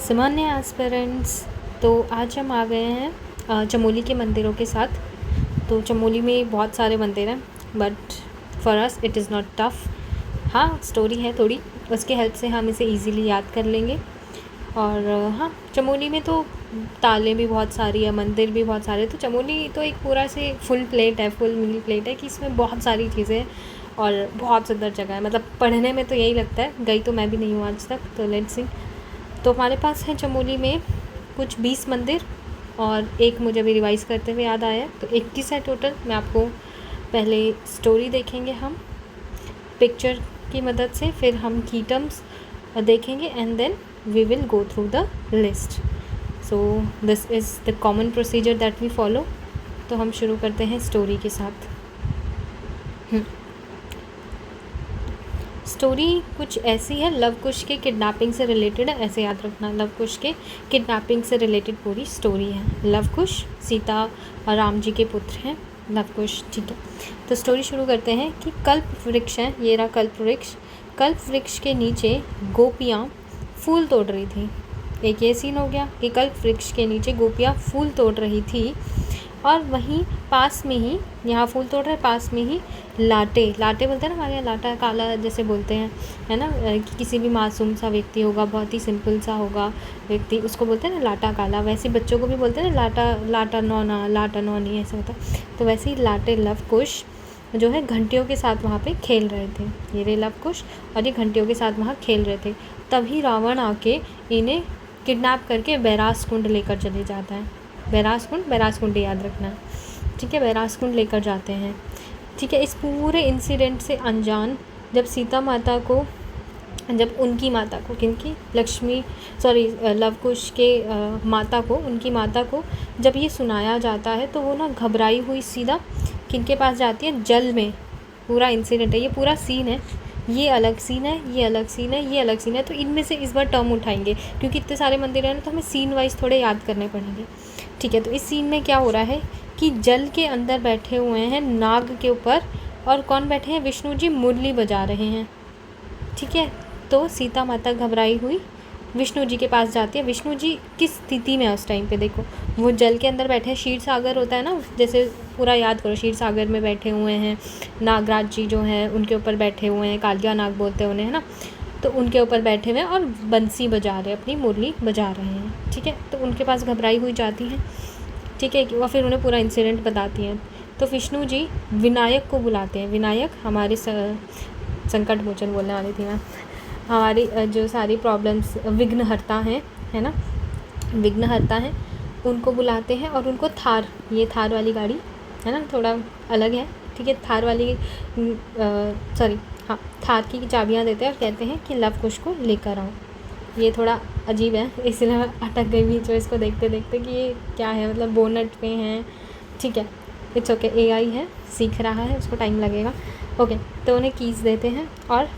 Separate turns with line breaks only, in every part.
सामान्य एस्पिरेंट्स। तो आज हम आ गए हैं चमोली के मंदिरों के साथ। तो चमोली में बहुत सारे मंदिर हैं, but for us it is not tough. हाँ, स्टोरी है थोड़ी, उसकी हेल्प से हम इसे इजीली याद कर लेंगे। और हाँ, चमोली में तो ताले भी बहुत सारी है, मंदिर भी बहुत सारे। तो चमोली तो एक पूरा से फुल प्लेट है, फुल मील प्लेट है कि इसमें बहुत सारी चीज़ें हैं और बहुत सुंदर जगह है। मतलब पढ़ने में तो यही लगता है, गई तो मैं भी नहीं हूँ आज तक। तो लेट्स सी। तो हमारे पास है चमोली में कुछ 20 मंदिर और एक मुझे अभी रिवाइज़ करते हुए याद आया, तो 21 है टोटल। मैं आपको पहले स्टोरी देखेंगे हम पिक्चर की मदद से, फिर हम की टर्म्स देखेंगे and then we will go through the list. So this is the common procedure that we follow. तो हम शुरू करते हैं स्टोरी के साथ। स्टोरी कुछ ऐसी है, लव कुश के किडनैपिंग से रिलेटेड है, ऐसे याद रखना। लव कुश के किडनैपिंग से रिलेटेड पूरी स्टोरी है। लव कुश सीता और राम जी के पुत्र हैं, लव कुश। ठीक है, तो स्टोरी शुरू करते हैं कि कल्प वृक्ष है, ये रहा कल्प वृक्ष। कल्प वृक्ष के नीचे गोपियाँ फूल तोड़ रही थी। एक ये सीन हो गया कि कल्प वृक्ष के नीचे गोपियाँ फूल तोड़ रही थी और वहीं पास में ही, यहाँ फूल तोड़ रहे पास में ही लाटे बोलते हैं ना हमारे यहाँ, लाटा काला जैसे बोलते हैं, है ना। कि किसी भी मासूम सा व्यक्ति होगा, बहुत ही सिंपल सा होगा व्यक्ति, उसको बोलते हैं ना लाटा काला। वैसे बच्चों को भी बोलते हैं ना लाटा नौना, लाटा नौनी, ऐसा होता है। तो वैसे ही लाटे लव कुश जो है घंटियों के साथ वहाँ पे खेल रहे थे। ये रे लव कुश और ये घंटियों के साथ वहाँ खेल रहे थे। तभी रावण आके इन्हें किडनैप करके बैरास कुंड लेकर चले जाता है। बैरास कुंड याद रखना है, ठीक है। बैरास कुंड लेकर जाते हैं, ठीक है। इस पूरे इंसिडेंट से अनजान जब सीता माता को, जब उनकी माता को, किनकी, लव कुश के माता को, उनकी माता को जब ये सुनाया जाता है तो वो ना घबराई हुई सीधा किनके पास जाती है, जल में। पूरा इंसिडेंट है, ये पूरा सीन है, ये अलग सीन है, ये अलग सीन है, ये अलग सीन है। तो इनमें से इस बार टर्म उठाएंगे क्योंकि इतने सारे मंदिर हैं ना, तो हमें सीन वाइज थोड़े याद करने पड़ेंगे, ठीक है। तो इस सीन में क्या हो रहा है कि जल के अंदर बैठे हुए हैं नाग के ऊपर, और कौन बैठे हैं, विष्णु जी मुरली बजा रहे हैं, ठीक है। तो सीता माता घबराई हुई विष्णु जी के पास जाती है। विष्णु जी किस स्थिति में है उस टाइम पे, देखो वो जल के अंदर बैठे हैं। क्षीर सागर होता है ना, जैसे पूरा याद करो, क्षीर सागर में बैठे हुए हैं। नागराज जी जो हैं उनके ऊपर बैठे हुए हैं, कालिया नाग बोलते हैं उन्हें, है ना। तो उनके ऊपर बैठे हुए हैं और बंसी बजा रहे हैं, अपनी मुरली बजा रहे हैं, ठीक है। तो उनके पास घबराई हुई जाती हैं, ठीक है। और फिर उन्हें पूरा इंसिडेंट बताती हैं। तो विष्णु जी विनायक को बुलाते हैं। विनायक हमारे संकट मोचन बोलने वाली थी मैं, हमारी जो सारी प्रॉब्लम्स विघ्नहर्ता हैं, है ना, विघ्नहर्ता हैं, उनको बुलाते हैं और उनको थार, ये थार वाली गाड़ी है ना, थोड़ा अलग है, ठीक है। थार वाली थार की चाबियाँ देते हैं और कहते हैं कि लव कुश को लेकर आओ। ये थोड़ा अजीब है, इसलिए मैं अटक गई बीच में इसको देखते देखते कि ये क्या है, मतलब बोनट पे हैं, ठीक है। इट्स ओके, एआई है, सीख रहा है, उसको टाइम लगेगा, ओके। तो उन्हें कीज़ देते हैं और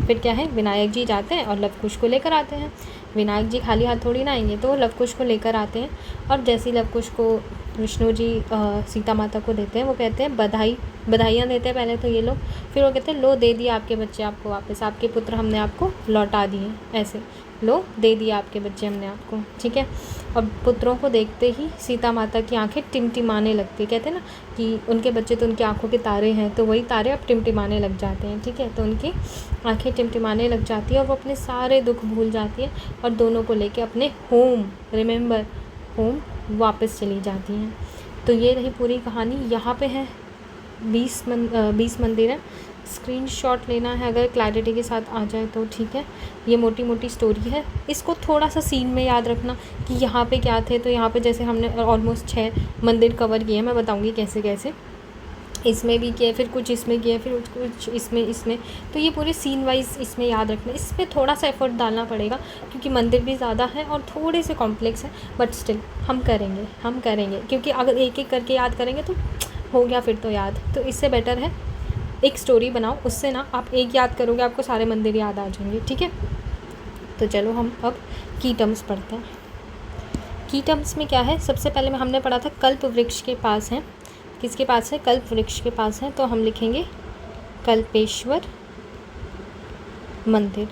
फिर क्या है, विनायक जी जाते हैं और लव कुश को लेकर आते हैं। विनायक जी खाली हाथ थोड़ी ना आएंगे, तो वो लव कुश को लेकर आते हैं। और जैसे ही लव कुश को विष्णु जी सीता माता को देते हैं, वो कहते हैं बधाइयाँ देते हैं पहले तो ये लोग, फिर वो कहते हैं लो दे दिया आपके बच्चे आपको वापस, आपके पुत्र हमने आपको लौटा दिए, ऐसे लो दे दिया आपके बच्चे हमने आपको, ठीक है। और पुत्रों को देखते ही सीता माता की आंखें टिमटिमाने लगती है। कहते हैं ना कि उनके बच्चे तो उनकी आंखों के तारे हैं, तो वही तारे अब टिमटिमाने लग जाते हैं, ठीक है। तो उनकी आंखें टिमटिमाने लग जाती है और वो अपने सारे दुख भूल जाती है और दोनों को लेके अपने होम, रिमेंबर होम, वापस चली जाती हैं। तो ये रही पूरी कहानी। यहाँ पे है 20 मंदिर हैं। स्क्रीनशॉट लेना है अगर क्लैरिटी के साथ आ जाए तो, ठीक है। ये मोटी मोटी स्टोरी है, इसको थोड़ा सा सीन में याद रखना कि यहाँ पे क्या थे। तो यहाँ पे जैसे हमने ऑलमोस्ट 6 मंदिर कवर किए हैं, मैं बताऊँगी कैसे कैसे, इसमें भी किए, फिर कुछ इसमें किए, फिर कुछ इसमें। तो ये पूरे सीन वाइज इसमें याद रखना। इस पर थोड़ा सा एफर्ट डालना पड़ेगा क्योंकि मंदिर भी ज़्यादा है और थोड़े से कॉम्प्लेक्स है, बट स्टिल हम करेंगे क्योंकि अगर एक एक करके याद करेंगे तो हो गया फिर तो याद। तो इससे बेटर है एक स्टोरी बनाओ, उससे ना आप एक याद करोगे आपको सारे मंदिर याद आ जाएंगे, ठीक है। तो चलो हम अब की टर्म्स पढ़ते हैं। की टर्म्स में क्या है, सबसे पहले में हमने पढ़ा था कल्प वृक्ष के पास है, किसके पास है, कल्प वृक्ष के पास है। तो हम लिखेंगे कल्पेश्वर मंदिर,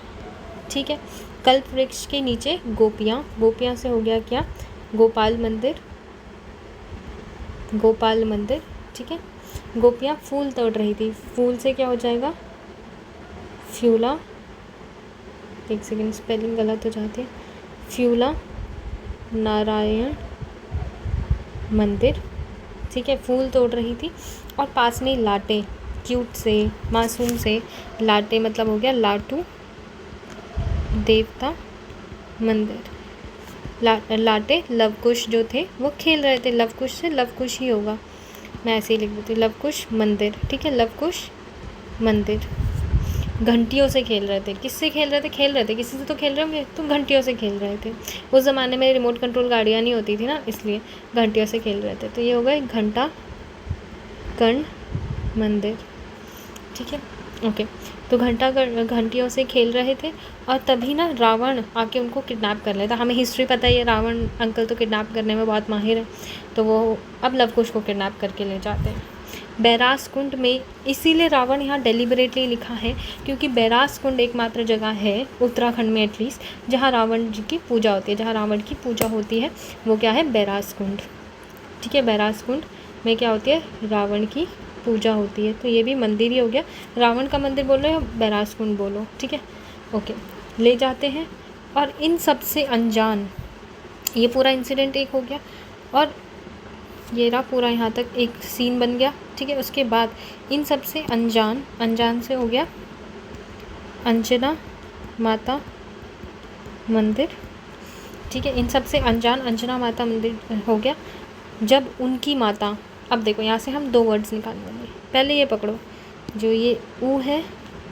ठीक है। कल्प वृक्ष के नीचे गोपियाँ, गोपियाँ से हो गया क्या, गोपाल मंदिर, गोपाल मंदिर। ठीक है। गोपियाँ फूल तोड़ रही थी, फूल से क्या हो जाएगा, फ्यूला, एक सेकेंड स्पेलिंग गलत हो जाती है, फ्यूला नारायण मंदिर। ठीक है, फूल तोड़ रही थी। और पास में लाटे, क्यूट से, मासूम से, लाटे मतलब हो गया लाटू देवता मंदिर। लाटे लवकुश जो थे वो खेल रहे थे, लवकुश से लवकुश ही होगा, मैं ऐसे ही लिख देती हूँ, लवकुश मंदिर। ठीक है, लवकुश मंदिर। घंटियों से खेल रहे थे, किससे खेल रहे थे, खेल रहे थे किसी से तो खेल रहे होंगे, तो घंटियों से खेल रहे थे। उस ज़माने में रिमोट कंट्रोल गाड़ियाँ नहीं होती थी ना, इसलिए घंटियों से खेल रहे थे। तो ये होगा घंटा कर्ण मंदिर। ठीक है, ओके। तो घंटियों से खेल रहे थे और तभी ना रावण आके उनको किडनैप कर लेता। हमें हिस्ट्री पता ही है, रावण अंकल तो किडनैप करने में बहुत माहिर है, तो वो अब लवकुश को किडनैप करके ले जाते हैं बैरास कुंड में। इसीलिए रावण यहाँ डेलिबरेटली लिखा है क्योंकि बैरास कुंड एकमात्र जगह है उत्तराखंड में एटलीस्ट जहाँ रावण जी की पूजा होती है, जहाँ रावण की पूजा होती है वो क्या है, बैरास कुंड। ठीक है, बैरास कुंड में क्या होती है, रावण की पूजा होती है। तो ये भी मंदिर ही हो गया, रावण का मंदिर बोलो या बैरास कुंड बोलो। ठीक है, ओके। ले जाते हैं और इन सब से अनजान, ये पूरा इंसिडेंट एक हो गया और ये रहा पूरा यहाँ तक एक सीन बन गया। ठीक है, उसके बाद इन सब से अनजान, अनजान से हो गया अंजना माता मंदिर। ठीक है, इन सब से अनजान अंजना माता मंदिर हो गया जब उनकी माता, अब देखो यहाँ से हम दो वर्ड्स निकालेंगे, पहले ये पकड़ो जो ये ऊ है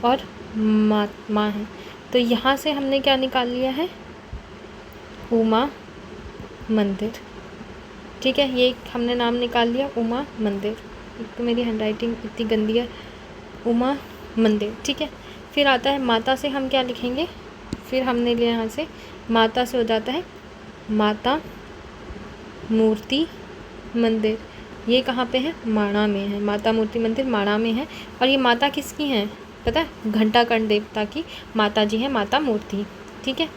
और माँ है, तो यहाँ से हमने क्या निकाल लिया है, उमा मंदिर। ठीक है, ये हमने नाम निकाल लिया उमा मंदिर। तो मेरी हैंडराइटिंग इतनी गंदी है, उमा मंदिर। ठीक है, फिर आता है माता से हम क्या लिखेंगे, फिर हमने लिया यहाँ से माता से हो जाता है माता मूर्ति मंदिर। ये कहाँ पे है, माणा में है, माता मूर्ति मंदिर माणा में है। और ये माता किसकी है पता है, घंटाकर्ण देवता की माता जी है, माता मूर्ति। ठीक है,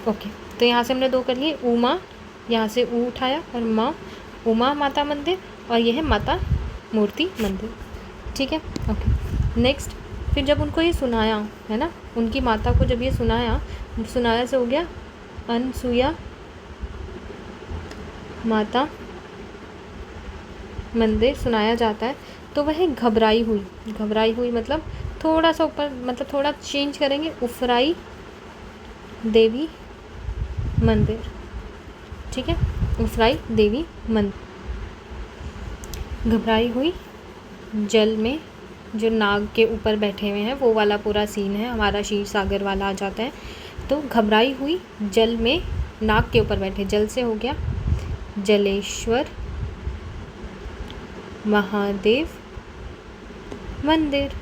ओके। तो यहाँ से हमने दो कर लिए, उमा, यहाँ से ऊ उठाया और माँ, उमा माता मंदिर, और ये है माता मूर्ति मंदिर। ठीक है, ओके। नेक्स्ट, फिर जब उनको ये सुनाया है ना, उनकी माता को जब ये सुनाया, सुनाया से हो गया अनसुया माता मंदिर सुनाया जाता है, तो वह घबराई हुई, घबराई हुई मतलब थोड़ा सा ऊपर, मतलब थोड़ा चेंज करेंगे, उफराई देवी मंदिर। ठीक है, उफराई देवी मंदिर। घबराई हुई, जल में जो नाग के ऊपर बैठे हुए हैं वो वाला पूरा सीन है हमारा, क्षीर सागर वाला आ जाता है। तो घबराई हुई जल में नाग के ऊपर बैठे, जल से हो गया जलेश्वर महादेव मंदिर।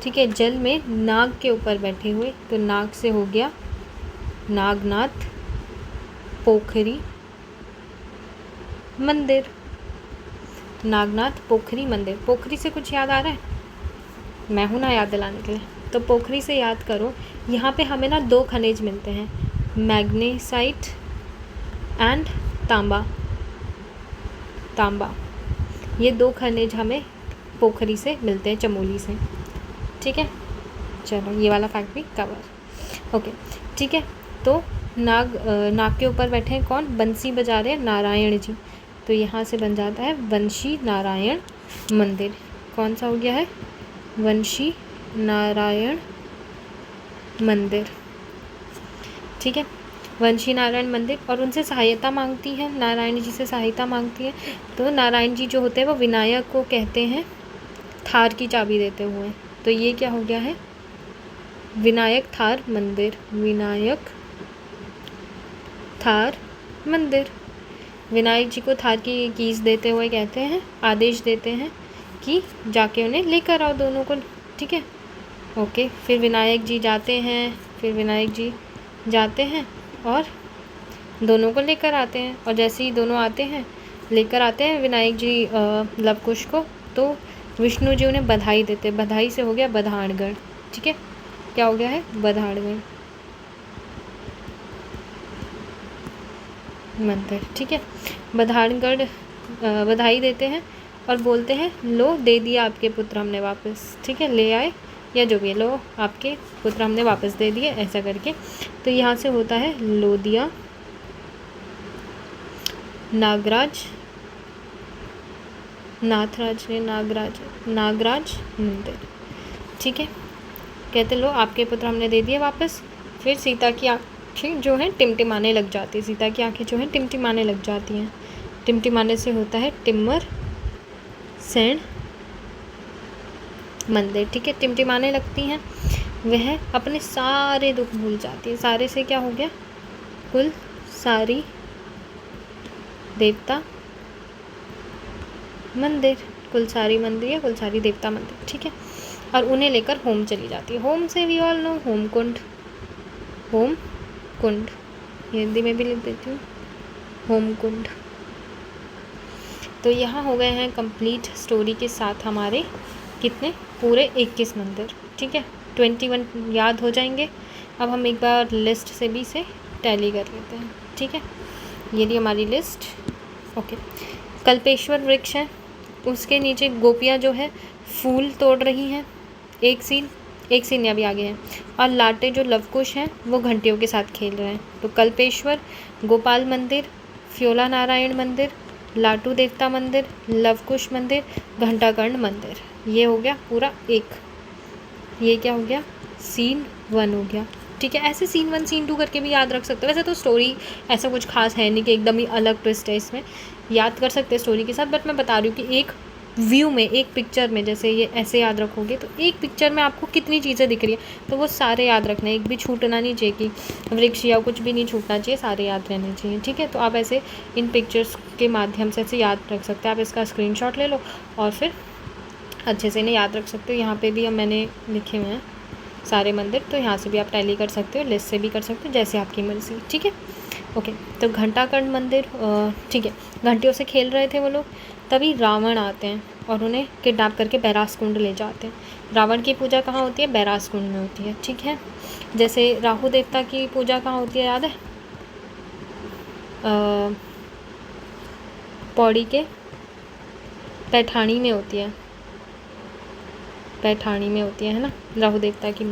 ठीक है, जल में नाग के ऊपर बैठे हुए, तो नाग से हो गया नागनाथ पोखरी मंदिर। नागनाथ पोखरी मंदिर। पोखरी से कुछ याद आ रहा है, मैं हूँ ना याद दिलाने के लिए, तो पोखरी से याद करो। यहाँ पे हमें ना दो खनिज मिलते हैं, मैग्नेसाइट एंड तांबा, तांबा, ये दो खनिज हमें पोखरी से मिलते हैं, चमोली से। ठीक है, चलो ये वाला फैक्ट भी कवर। ओके, ठीक है। तो नाग के ऊपर बैठे हैं कौन, बंसी बजा रहे हैं नारायण जी, तो यहाँ से बन जाता है वंशी नारायण मंदिर। कौन सा हो गया है, वंशी नारायण मंदिर। ठीक है, वंशी नारायण मंदिर। और उनसे सहायता मांगती है, नारायण जी से सहायता मांगती है। तो नारायण जी जो होते हैं वो विनायक को कहते हैं थार की चाबी देते हुए, तो ये क्या हो गया है, विनायक थार मंदिर, विनायक थार मंदिर। विनायक जी को थार की कीज़ देते हुए कहते हैं, आदेश देते हैं कि जाके उन्हें लेकर आओ दोनों को। ठीक है, ओके। फिर विनायक जी जाते हैं और दोनों को लेकर आते हैं, और जैसे ही दोनों लेकर आते हैं विनायक जी लवकुश को, तो विष्णु जी उन्हें बधाई देते, बधाई से हो गया बधाड़गण। ठीक है, क्या हो गया है, बधाड़गण। मंदिर, ठीक है। बधानगढ़ बधाई देते हैं और बोलते हैं लो दे दिया आपके पुत्र हमने वापस, ठीक है, ले आए या जो भी है, लो आपके पुत्र हमने वापस दे दिए, ऐसा करके। तो यहाँ से होता है लोदिया नागराज नाथराज ने नागराज मंदिर, ठीक है। कहते लो आपके पुत्र हमने दे दिए वापस। फिर सीता की आँखें जो हैं टिमटिमाने लग जाती है, सीता की आँखें जो हैं टिमटिमाने लग जाती हैं। टिमटिमाने से होता है टिम्मर सेन मंदिर, ठीक है। टिमटिमाने लगती हैं, वह अपने सारे दुख भूल जाती है। सारे से क्या हो गया, कुल सारी देवता मंदिर, कुल सारी मंदिर या कुल सारी देवता मंदिर, ठीक है। और उन्हें लेकर होम चली जाती है। होम से वी ऑल नो होम कुंड, होम कुंड हिंदी में भी लिख देती हूँ, होम कुंड। तो यहाँ हो गए हैं कंप्लीट स्टोरी के साथ हमारे कितने, पूरे 21 मंदिर, ठीक है। 21 याद हो जाएंगे। अब हम एक बार लिस्ट से भी इसे टैली कर लेते हैं, ठीक है। ये रही हमारी लिस्ट, ओके। कल्पेश्वर वृक्ष है, उसके नीचे गोपियाँ जो है फूल तोड़ रही हैं, एक सीन अभी आगे है। और लाटे जो लवकुश हैं वो घंटियों के साथ खेल रहे हैं। तो कल्पेश्वर, गोपाल मंदिर, फ्योला नारायण मंदिर, लाटू देवता मंदिर, लवकुश मंदिर, घंटाकर्ण मंदिर, ये हो गया पूरा एक। ये क्या हो गया, सीन 1 हो गया, ठीक है। ऐसे सीन 1 सीन 2 करके भी याद रख सकते हो। वैसे तो स्टोरी ऐसा कुछ खास है नहीं कि एकदम ही अलग ट्विस्ट है इसमें, याद कर सकते हैं स्टोरी के साथ। बट मैं बता रही हूँ कि एक व्यू में, एक पिक्चर में, जैसे ये ऐसे याद रखोगे तो एक पिक्चर में आपको कितनी चीज़ें दिख रही है, तो वो सारे याद रखना है, एक भी छूटना नहीं चाहिए कि वृक्ष या कुछ भी नहीं छूटना चाहिए, सारे याद रहने चाहिए, ठीक है। तो आप ऐसे इन पिक्चर्स के माध्यम से ऐसे याद रख सकते हैं। आप इसका स्क्रीनशॉट ले लो और फिर अच्छे से इन्हें याद रख सकते हो। यहाँ पे भी अब मैंने लिखे हुए हैं सारे मंदिर, तो यहाँ से भी आप टैली कर सकते हो, लिस्ट से भी कर सकते हो, जैसे आपकी मर्जी, ठीक है, ओके। तो घंटाकर्ण मंदिर, ठीक है, घंटियों से खेल रहे थे वो लोग, तभी रावण आते हैं और उन्हें किडनैप करके बैरास कुंड ले जाते हैं। रावण की पूजा कहाँ होती है, बैरास कुंड में होती है, ठीक है। जैसे राहु देवता की पूजा कहाँ होती है, याद है, पौड़ी के पैठानी में होती है, पैठानी में होती है ना, राहु देवता की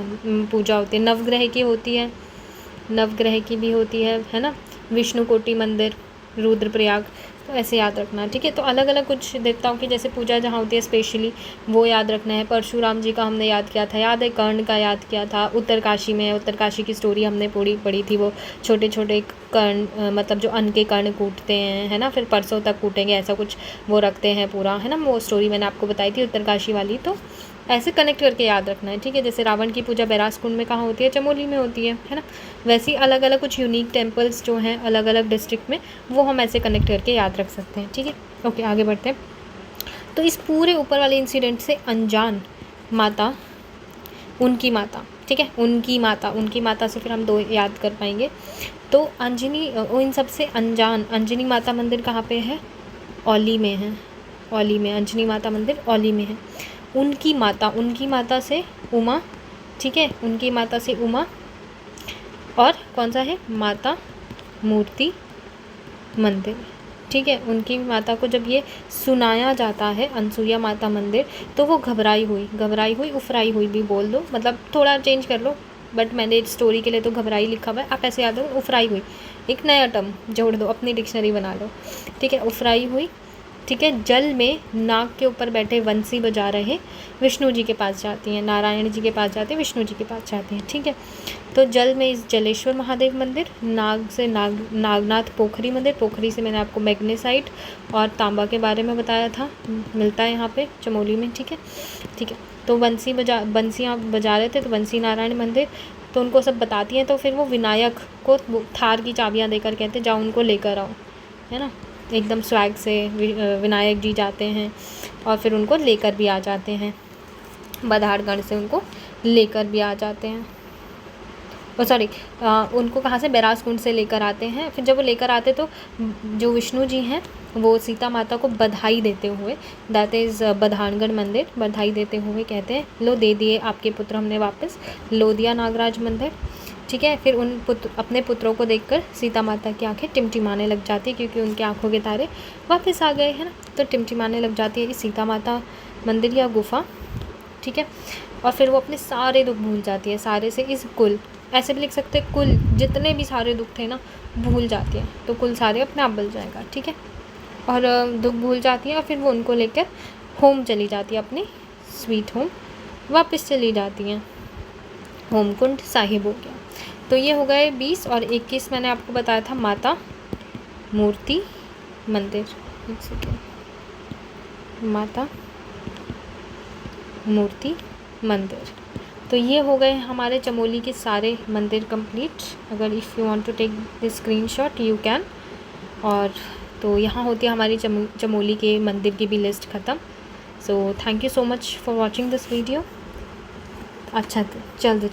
पूजा होती है। नवग्रह की होती है, नवग्रह की भी होती है ना, विष्णु कोटि मंदिर, रुद्रप्रयाग, तो ऐसे याद रखना है, ठीक है। तो अलग अलग कुछ देवताओं की जैसे पूजा जहाँ होती है स्पेशली, वो याद रखना है। परशुराम जी का हमने याद किया था, याद है, कर्ण का याद किया था, उत्तरकाशी में, उत्तरकाशी की स्टोरी हमने पढ़ी थी, वो छोटे छोटे कर्ण, मतलब जो अन्न के कर्ण कूटते हैं, है ना, फिर परसों तक कूटेंगे, ऐसा कुछ वो रखते हैं पूरा, है ना, वो स्टोरी मैंने आपको बताई थी उत्तरकाशी वाली। तो ऐसे कनेक्ट करके याद रखना है, ठीक है। जैसे रावण की पूजा बैरास कुंड में कहाँ होती है, चमोली में होती है ना। वैसे ही अलग अलग कुछ यूनिक टेम्पल्स जो हैं अलग अलग डिस्ट्रिक्ट में, वो हम ऐसे कनेक्ट करके याद रख सकते हैं, ठीक है, ओके। आगे बढ़ते हैं। तो इस पूरे ऊपर वाले इंसिडेंट से अनजान माता, उनकी माता, ठीक है, उनकी माता से फिर हम 2 याद कर पाएंगे। तो अंजनी, इन सब से अनजान अंजनी माता मंदिर कहाँ पे है, औली में है, औली में अंजनी माता मंदिर औली में है। उनकी माता से उमा, ठीक है, उनकी माता से उमा, और कौन सा है, माता मूर्ति मंदिर, ठीक है। उनकी माता को जब ये सुनाया जाता है अनसुईया माता मंदिर, तो वो घबराई हुई, उफराई हुई भी बोल दो, मतलब थोड़ा चेंज कर लो, बट मैंने स्टोरी के लिए तो घबराई लिखा हुआ है, आप ऐसे याद रखो, उफराई हुई, एक नया टर्म जोड़ दो, अपनी डिक्शनरी बना लो, ठीक है, उफराई हुई, ठीक है। जल में नाग के ऊपर बैठे वंशी बजा रहे विष्णु जी के पास जाती हैं, नारायण जी के पास जाते हैं, विष्णु जी के पास जाते हैं, ठीक है। तो जल में इस जलेश्वर महादेव मंदिर, नाग से नागनाथ पोखरी मंदिर, पोखरी से मैंने आपको मैग्नेसाइट और तांबा के बारे में बताया था, मिलता है यहाँ पे चमोली में, ठीक है। तो बंसियाँ बजा रहे थे, तो बंसी नारायण मंदिर, तो उनको सब बताती हैं, तो फिर वो विनायक को थार की चाबियाँ देकर कहते जाओ उनको लेकर आओ, है ना, एकदम स्वैग से विनायक जी जाते हैं और फिर उनको लेकर भी आ जाते हैं, बधाड़गढ़ से उनको लेकर भी आ जाते हैं, उनको कहाँ से, बैरास कुंड से लेकर आते हैं। फिर जब वो लेकर आते तो जो विष्णु जी हैं वो सीता माता को बधाई देते हुए, दैट इज़ बधानगढ़ मंदिर, बधाई देते हुए कहते हैं लो दे दिए आपके पुत्र हमने वापस, लोदिया नागराज मंदिर, ठीक है। फिर अपने पुत्रों को देखकर सीता माता की आंखें टिमटिमाने लग जाती है, क्योंकि उनकी आंखों के तारे वापस आ गए हैं ना, तो टिमटिमाने लग जाती है कि सीता माता मंदिर या गुफा, ठीक है। और फिर वो अपने सारे दुख भूल जाती है, सारे से इस कुल, ऐसे भी लिख सकते हैं कुल, जितने भी सारे दुख थे ना भूल जाती है, तो कुल सारे अपने आप बल जाएगा, ठीक है। और दुख भूल जाती है और फिर वो उनको लेकर होम चली जाती है, अपने स्वीट होम वापस चली जाती हैं। होमकुंड साहिब हो गया। तो ये हो गए 20 और 21 मैंने आपको बताया था माता मूर्ति मंदिर, एक सेकेंड, माता मूर्ति मंदिर। तो ये हो गए हमारे चमोली के सारे मंदिर कंप्लीट। अगर if you want to take the screenshot you can. और तो यहाँ होती है हमारी चमोली के मंदिर की भी लिस्ट ख़त्म। So thank you so much for watching this video. अच्छा चल दे।